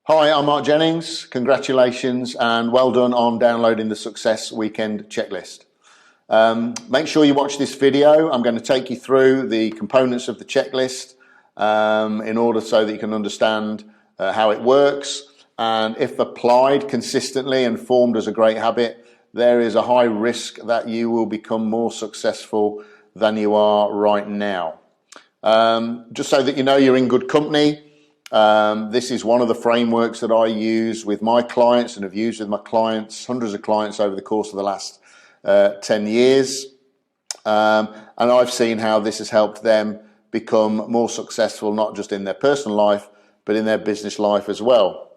Hi, I'm Mark Jennings. Congratulations and well done on downloading the Success Weekend Checklist. Make sure you watch this video. I'm going to take you through the components of the checklist in order so that you can understand how it works. And if applied consistently and formed as a great habit, there is a high risk that you will become more successful than you are right now. Just so that you know you're in good company. This is one of the frameworks that I use with my clients and have used with my clients, hundreds of clients over the course of the last 10 years. And I've seen how this has helped them become more successful, not just in their personal life, but in their business life as well.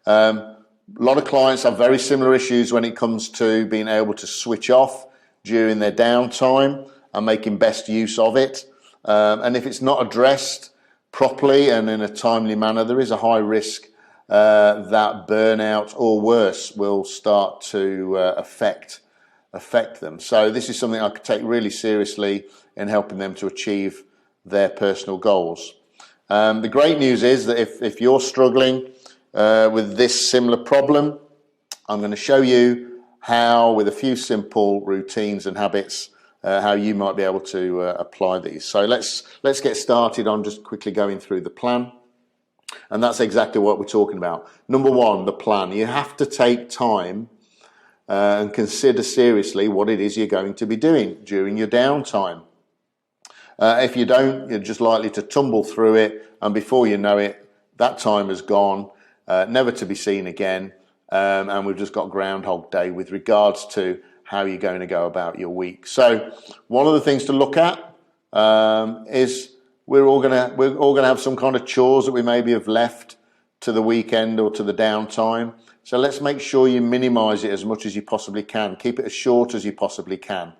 A lot of clients have very similar issues when it comes to being able to switch off during their downtime and making best use of it. And if it's not addressed properly and in a timely manner, there is a high risk that burnout or worse will start to affect them. So this is something I could take really seriously in helping them to achieve their personal goals. The great news is that if you're struggling with this similar problem, I'm going to show you how, with a few simple routines and habits, how you might be able to apply these. So let's get started on just quickly going through the plan. And that's exactly what we're talking about. Number one, the plan. You have to take time and consider seriously what it is you're going to be doing during your downtime. If you don't, you're just likely to tumble through it, and before you know it, that time has gone, never to be seen again, and we've just got Groundhog Day with regards to how you're going to go about your week. So one of the things to look at is we're all gonna have some kind of chores that we maybe have left to the weekend or to the downtime. So let's make sure you minimize it as much as you possibly can. Keep it as short as you possibly can.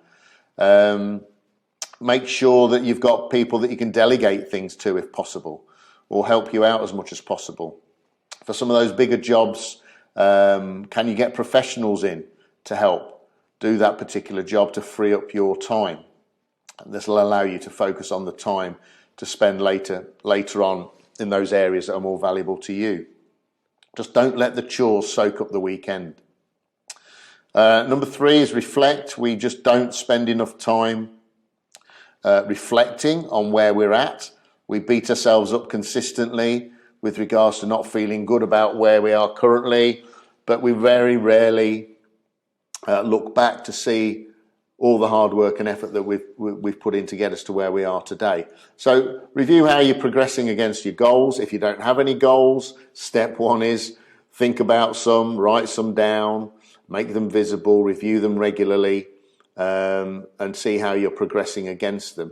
Make sure that you've got people that you can delegate things to if possible, or help you out as much as possible. For some of those bigger jobs, can you get professionals in to help do that particular job to free up your time? This will allow you to focus on the time to spend later on in those areas that are more valuable to you. Just don't let the chores soak up the weekend. Number three is reflect. We just don't spend enough time reflecting on where we're at. We beat ourselves up consistently with regards to not feeling good about where we are currently, but we very rarely look back to see all the hard work and effort that we've put in to get us to where we are today. So review how you're progressing against your goals. If you don't have any goals, step one is think about some, write some down, make them visible, review them regularly, and see how you're progressing against them.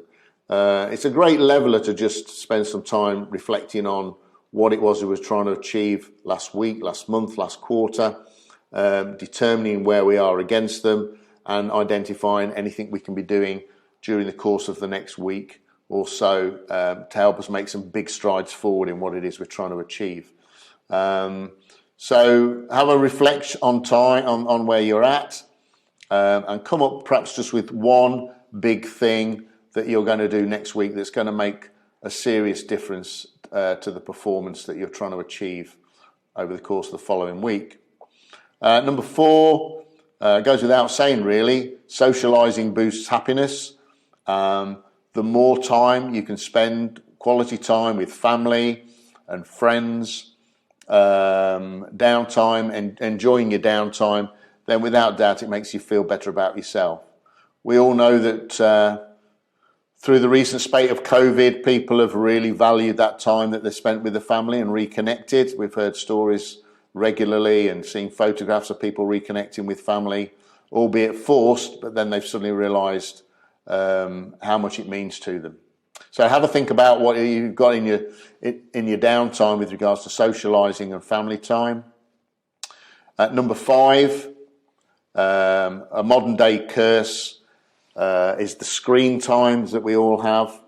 It's a great leveler to just spend some time reflecting on what it was we were trying to achieve last week, last month, last quarter, determining where we are against them, and identifying anything we can be doing during the course of the next week or so to help us make some big strides forward in what it is we're trying to achieve. So have a reflection on where you're at, and come up perhaps just with one big thing that you're going to do next week that's going to make a serious difference to the performance that you're trying to achieve over the course of the following week. Number four, goes without saying really, socializing boosts happiness. The more time you can spend, quality time with family and friends, downtime and enjoying your downtime, then without doubt it makes you feel better about yourself. We all know that through the recent spate of COVID, people have really valued that time that they spent with the family and reconnected. We've heard stories regularly and seeing photographs of people reconnecting with family, albeit forced, but then they've suddenly realized how much it means to them. So have a think about what you've got in your downtime with regards to socializing and family time. Number five, a modern day curse is the screen times that we all have.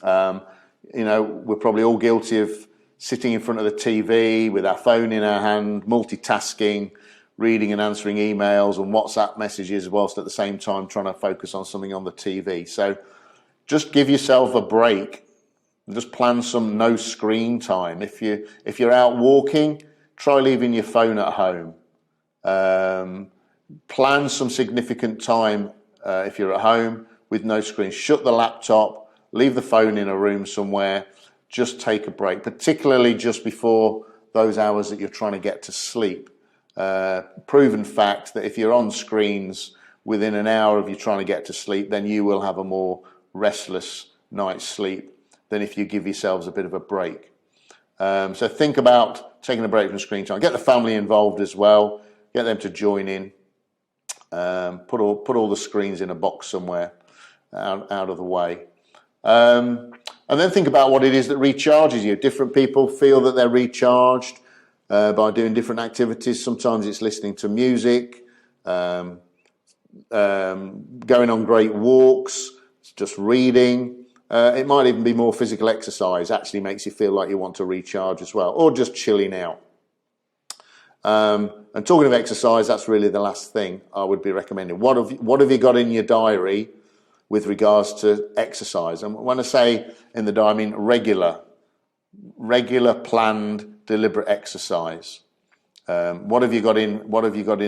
We're probably all guilty of sitting in front of the TV with our phone in our hand, multitasking, reading and answering emails and WhatsApp messages, whilst at the same time trying to focus on something on the TV. So just give yourself a break Just plan some no screen time. If you're out walking, try leaving your phone at home. Plan some significant time if you're at home with no screen. Shut the laptop, leave the phone in a room somewhere, just take a break, particularly just before those hours that you're trying to get to sleep. Proven fact that if you're on screens within an hour of you trying to get to sleep, then you will have a more restless night's sleep than if you give yourselves a bit of a break. So think about taking a break from screen time. Get the family involved as well. Get them to join in. Put all the screens in a box somewhere out of the way. And then think about what it is that recharges you. Different people feel that they're recharged by doing different activities. Sometimes it's listening to music, going on great walks, just reading. It might even be more physical exercise. Actually makes you feel like you want to recharge as well, or just chilling out. And talking of exercise, that's really the last thing I would be recommending. What have you got in your diary with regards to exercise? And when I say in the diary, I mean regular, planned, deliberate exercise. What have you got in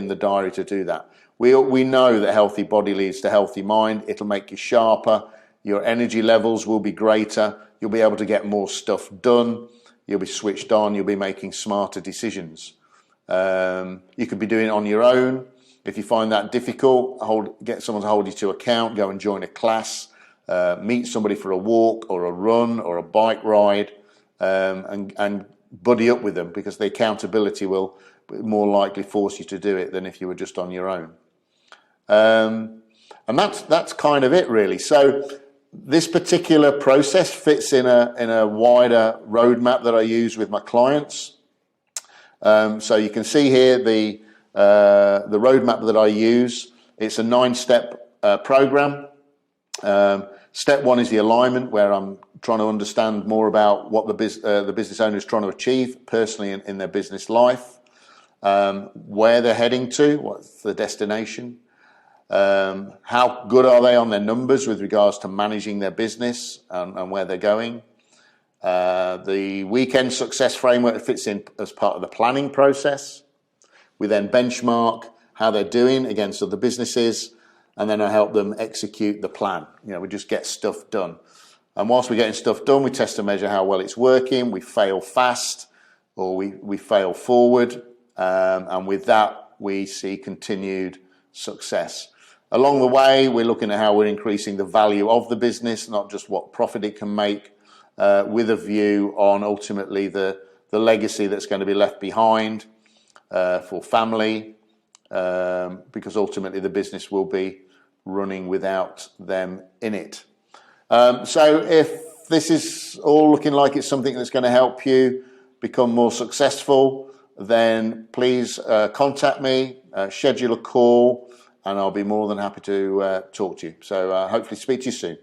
the diary to do that? We know that healthy body leads to healthy mind. It'll make you sharper. Your energy levels will be greater. You'll be able to get more stuff done. You'll be switched on. You'll be making smarter decisions. You could be doing it on your own. If you find that difficult, get someone to hold you to account. Go and join a class. Meet somebody for a walk or a run or a bike ride, and buddy up with them, because the accountability will more likely force you to do it than if you were just on your own. And that's kind of it, really. So this particular process fits in a wider roadmap that I use with my clients. So you can see here the roadmap that I use. It's a 9-step program. Step 1 is the alignment, where I'm trying to understand more about what the business owner is trying to achieve personally in their business life, where they're heading to, what's the destination, how good are they on their numbers with regards to managing their business and where they're going. The weekend success framework fits in as part of the planning process. We then benchmark how they're doing against other businesses, and then I help them execute the plan. We just get stuff done. And whilst we're getting stuff done, we test and measure how well it's working. We fail fast, or we fail forward. And with that, we see continued success. Along the way, we're looking at how we're increasing the value of the business, not just what profit it can make, with a view on ultimately the legacy that's going to be left behind for family, because ultimately the business will be running without them in it. So if this is all looking like it's something that's going to help you become more successful, then please contact me, schedule a call, and I'll be more than happy to talk to you. So hopefully speak to you soon.